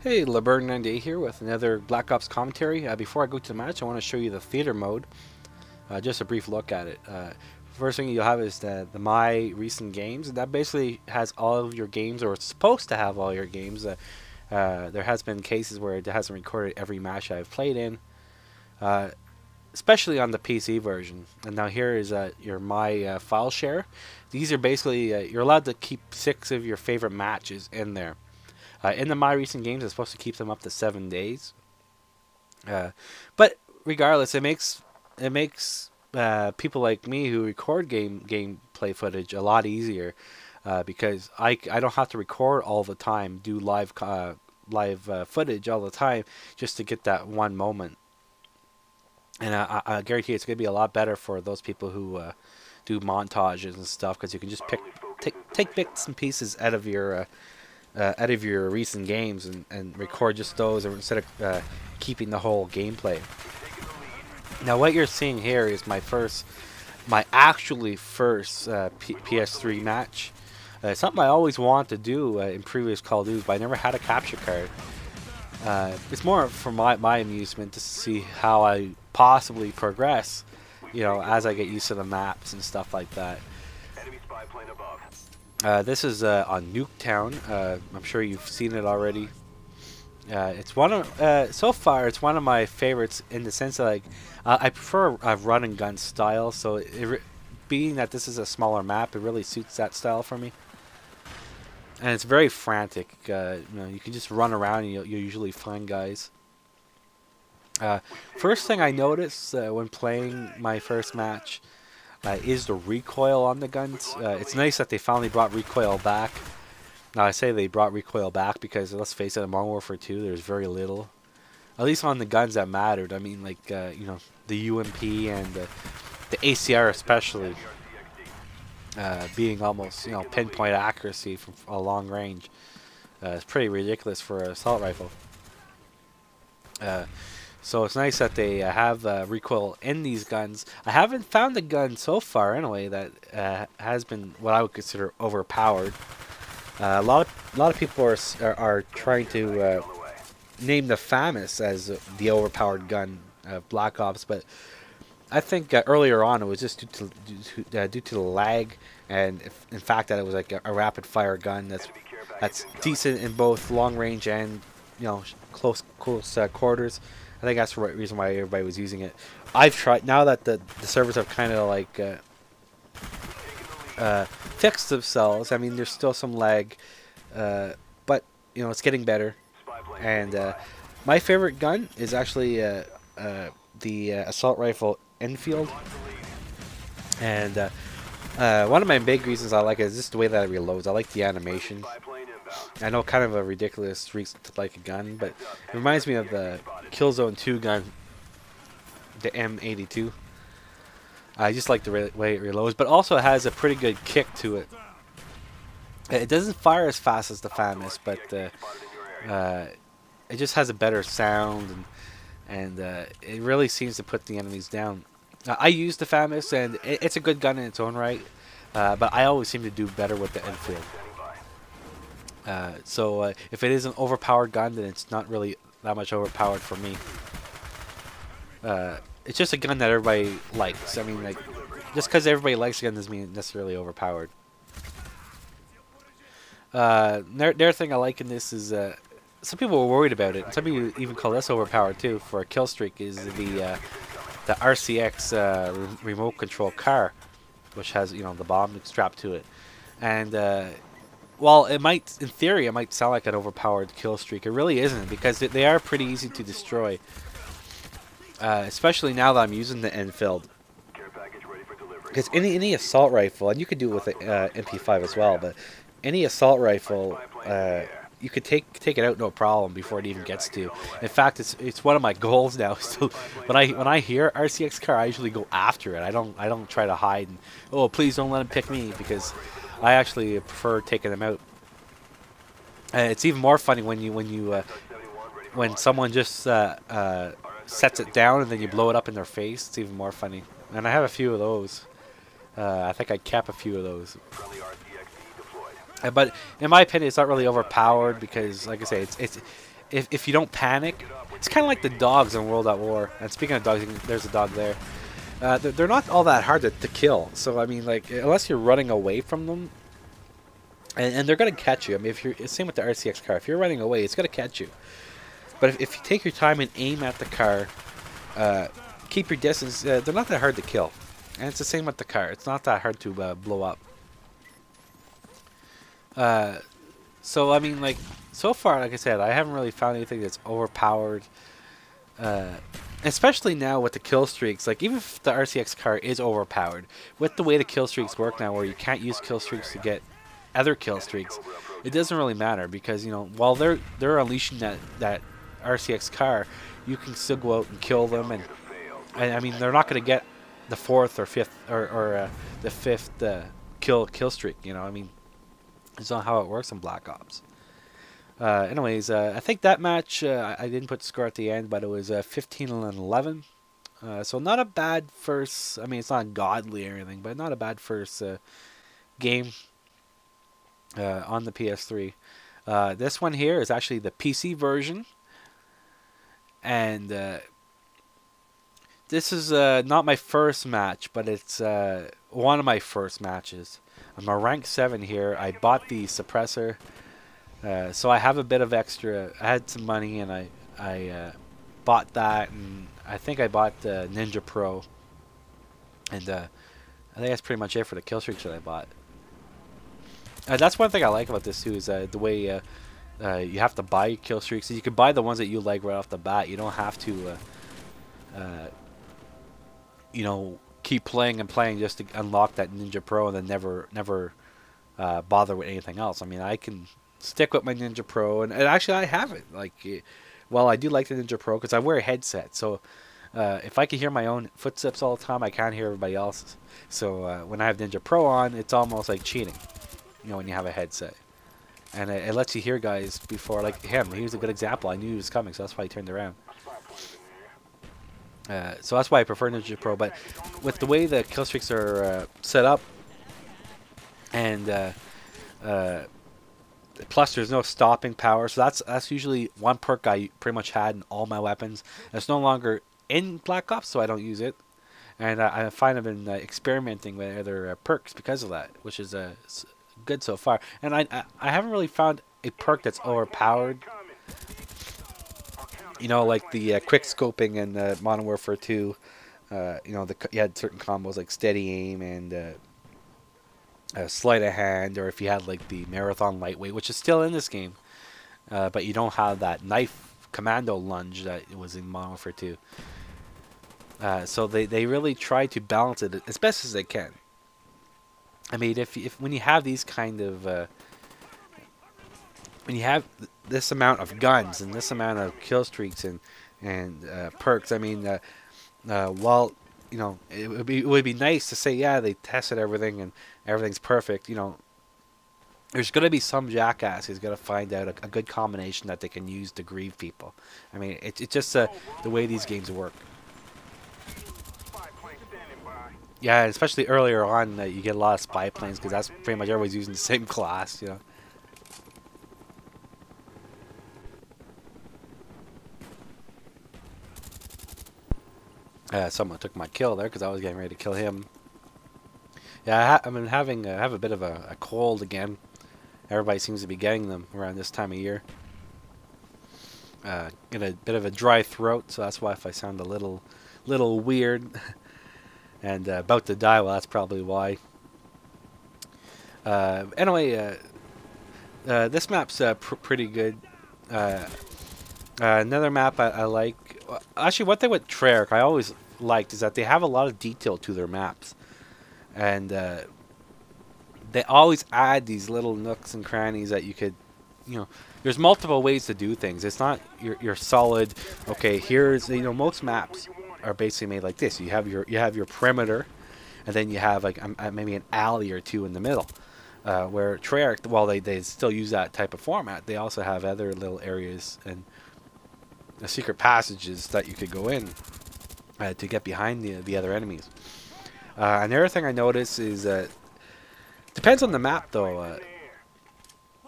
Hey, LeBurn98 here with another Black Ops commentary. Before I go to the match, I want to show you the theater mode. Just a brief look at it. First thing you'll have is the My Recent Games. That basically has all of your games, or it's supposed to have all your games. There has been cases where it hasn't recorded every match I've played in, uh, especially on the PC version. And now here is your My File Share. These are basically, you're allowed to keep 6 of your favorite matches in there. In the My Recent Games, it's supposed to keep them up to 7 days. But regardless, it makes people like me who record gameplay footage a lot easier because I don't have to record all the time, do live footage all the time just to get that one moment. And I guarantee it's going to be a lot better for those people who do montages and stuff, because you can just take bits and pieces out of your recent games and record just those instead of keeping the whole gameplay. Now what you're seeing here is my actually first PS3 match. It's something I always wanted to do in previous Call of Duty, but I never had a capture card. It's more for my amusement to see how I possibly progress, as I get used to the maps and stuff like that. This is on Nuketown. I'm sure you've seen it already. It's so far it's one of my favorites in the sense that I prefer a run and gun style. So being that this is a smaller map, it really suits that style for me. And it's very frantic. You can just run around and you'll usually find guys. First thing I noticed when playing my first match is the recoil on the guns. It's nice that they finally brought recoil back. Now I say they brought recoil back because, let's face it, in Modern Warfare 2 there's very little. At least on the guns that mattered. I mean, like the UMP and the ACR especially, being almost pinpoint accuracy from a long range. It's pretty ridiculous for an assault rifle. So it's nice that they have recoil in these guns. I haven't found a gun so far, anyway, that has been what I would consider overpowered. A lot of people are trying to name the FAMAS as the overpowered gun of Black Ops, but I think earlier on it was just due to the lag, and in fact that it was like a rapid fire gun that's decent in both long range and close quarters. I think that's the right reason why everybody was using it. I've tried, now that the servers have kind of like fixed themselves. I mean, there's still some lag, but it's getting better. And my favorite gun is actually the assault rifle Enfield. And one of my big reasons I like it is just the way that it reloads. I like the animation. I know, kind of a ridiculous reason to like a gun, but it reminds me of the Killzone 2 gun, the M82. I just like the way it reloads, but also it has a pretty good kick to it. It doesn't fire as fast as the FAMAS, but it just has a better sound, and it really seems to put the enemies down. I use the FAMAS, and it's a good gun in its own right, but I always seem to do better with the Enfield. So if it is an overpowered gun, then it's not really that much overpowered for me. It's just a gun that everybody likes. I mean, like, just because everybody likes a gun doesn't mean it's necessarily overpowered. Another thing I like in this is some people were worried about it. Some people even call this overpowered too for a kill streak. Is the RCX remote control car, which has the bomb strapped to it, and while it might, in theory, it might sound like an overpowered kill streak, it really isn't, because they are pretty easy to destroy. Especially now that I'm using the Enfield. Because any assault rifle, and you could do it with the MP5 as well, but any assault rifle, you could take it out no problem before it even gets to you. In fact, it's one of my goals now. So when I hear RCX car, I usually go after it. I don't try to hide and, oh, please don't let him pick me, because I actually prefer taking them out. It's even more funny when someone just sets it down and then you blow it up in their face. It's even more funny. And I have a few of those. I think I kept a few of those. But in my opinion, it's not really overpowered because, like I say, if you don't panic, it's kind of like the dogs in World at War. And speaking of dogs, there's a dog there. They're not all that hard to kill. So I mean, like, unless you're running away from them, and they're gonna catch you. I mean, if you're same with the RCX car. If you're running away, it's gonna catch you. But if you take your time and aim at the car, keep your distance, they're not that hard to kill. And it's the same with the car. It's not that hard to blow up. So I mean, like, so far, like I said, I haven't really found anything that's overpowered. Especially now with the kill streaks. Like, even if the RCX car is overpowered, with the way the kill streaks work now, where you can't use kill streaks to get other kill streaks, it doesn't really matter, because, you know, while they're unleashing that RCX car, you can still go out and kill them, and I mean, they're not going to get the fourth or fifth or the fifth kill streak. You know, I mean, it's not how it works in Black Ops. Anyways, I think that match, I didn't put the score at the end, but it was 15-11. So not a bad first. I mean, it's not godly or anything, but not a bad first game on the PS3. This one here is actually the PC version, and this is not my first match, but it's one of my first matches. I'm a rank 7 here. I bought the suppressor, so I have a bit of extra. I had some money, and I bought that, and I think I bought the Ninja Pro, and I think that's pretty much it for the kill streaks that I bought. That's one thing I like about this too, is the way you have to buy kill streaks. You can buy the ones that you like right off the bat. You don't have to, you know, keep playing and playing just to unlock that Ninja Pro and then never bother with anything else. I mean, I can stick with my Ninja Pro, and actually I have it. Like, well, I do like the Ninja Pro because I wear a headset, so if I can hear my own footsteps all the time, I can't hear everybody else's. So when I have Ninja Pro on, it's almost like cheating, you know, when you have a headset. And it lets you hear guys before, like him. He was a good example. I knew he was coming, so that's why he turned around. So that's why I prefer Ninja Pro. But with the way the kill streaks are set up, and plus there's no stopping power, so that's usually one perk I pretty much had in all my weapons. It's no longer in Black Ops, so I don't use it. And I find I've been experimenting with other perks because of that, which is good so far. And I haven't really found a perk that's overpowered. You know, like the quick scoping in Modern Warfare 2. You know, you had certain combos like steady aim and sleight of hand, or if you had like the marathon lightweight, which is still in this game, but you don't have that knife commando lunge that was in Modern Warfare 2. So they really try to balance it as best as they can. I mean, if when you have these kind of when you have this amount of guns and this amount of kill streaks and perks, I mean, while, you know, it would be nice to say, yeah, they tested everything and everything's perfect. You know, there's going to be some jackass who's going to find out a good combination that they can use to grieve people. I mean, it's just the way these games work. Yeah, especially earlier on, you get a lot of spy planes, because that's pretty much everybody's using the same class, you know. Someone took my kill there because I was getting ready to kill him. Yeah, I've been having have a bit of a cold again. Everybody seems to be getting them around this time of year. Get a bit of a dry throat, so that's why if I sound a little weird and about to die, well, that's probably why. Anyway, this map's pretty good. Another map I like. Actually, one thing with Treyarch I always liked is that they have a lot of detail to their maps, and they always add these little nooks and crannies that you could, you know, there's multiple ways to do things. It's not your solid. Okay, here's, you know, most maps are basically made like this. You have your perimeter, and then you have like maybe an alley or two in the middle. Where Treyarch, while they still use that type of format, they also have other little areas and secret passages that you could go in to get behind the other enemies. Another thing I notice is depends on the map though.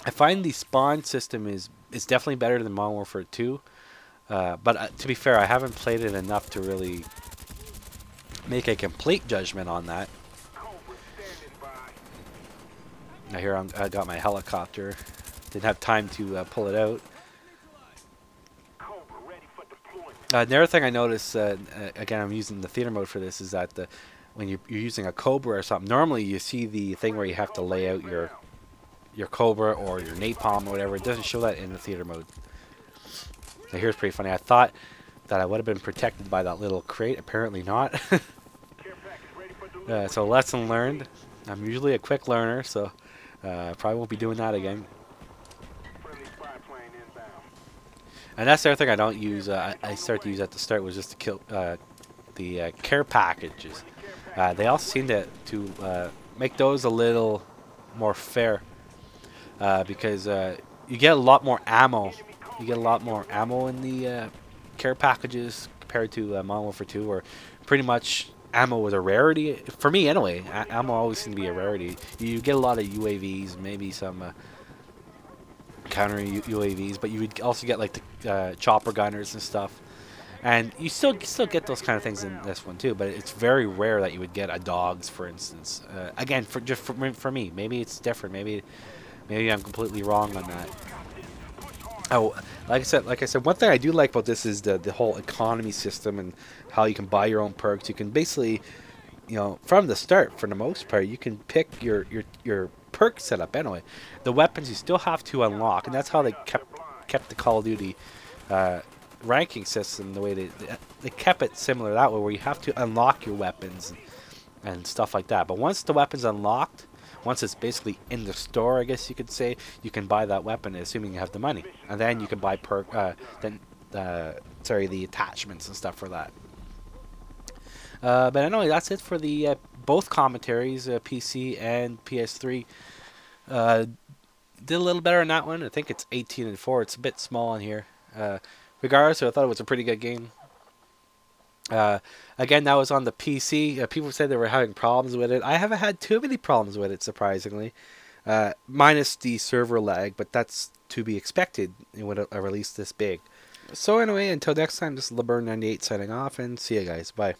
I find the spawn system is it's definitely better than Modern Warfare 2. But to be fair, I haven't played it enough to really make a complete judgment on that. Now here I got my helicopter. Didn't have time to pull it out. Another thing I noticed, again, I'm using the theater mode for this, is that when you're using a Cobra or something, normally you see the thing where you have to lay out your Cobra or your napalm or whatever. It doesn't show that in the theater mode. Now here's pretty funny. I thought that I would have been protected by that little crate. Apparently not. So lesson learned. I'm usually a quick learner, so probably won't be doing that again. And that's the other thing I don't use. I started to use at the start was just to kill the care packages. They also seem to make those a little more fair because you get a lot more ammo. You get a lot more ammo in the care packages compared to Modern Warfare 2, where pretty much ammo was a rarity for me anyway. Ammo always seemed to be a rarity. You get a lot of UAVs, maybe some counter UAVs, but you would also get like the chopper gunners and stuff. And you still get those kind of things in this one too, but it's very rare that you would get a dogs, for instance. Again, for me, maybe it's different. Maybe I'm completely wrong on that. Oh, like I said, one thing I do like about this is the whole economy system and how you can buy your own perks. You can basically, from the start, for the most part, you can pick your perk setup anyway. The weapons you still have to unlock, and that's how they kept the Call of Duty ranking system the way they kept it similar that way, where you have to unlock your weapons and stuff like that. But once the weapon's unlocked, once it's basically in the store, I guess you could say, you can buy that weapon, assuming you have the money, and then you can buy the attachments and stuff for that. But anyway, that's it for the both commentaries, PC and PS3. Did a little better on that one. I think it's 18-4. It's a bit small on here. Regardless, I thought it was a pretty good game. Again, that was on the PC. People said they were having problems with it. I haven't had too many problems with it, surprisingly. Minus the server lag, but that's to be expected with a release this big. So anyway, until next time, this is LeBurn98 signing off, and see you guys. Bye.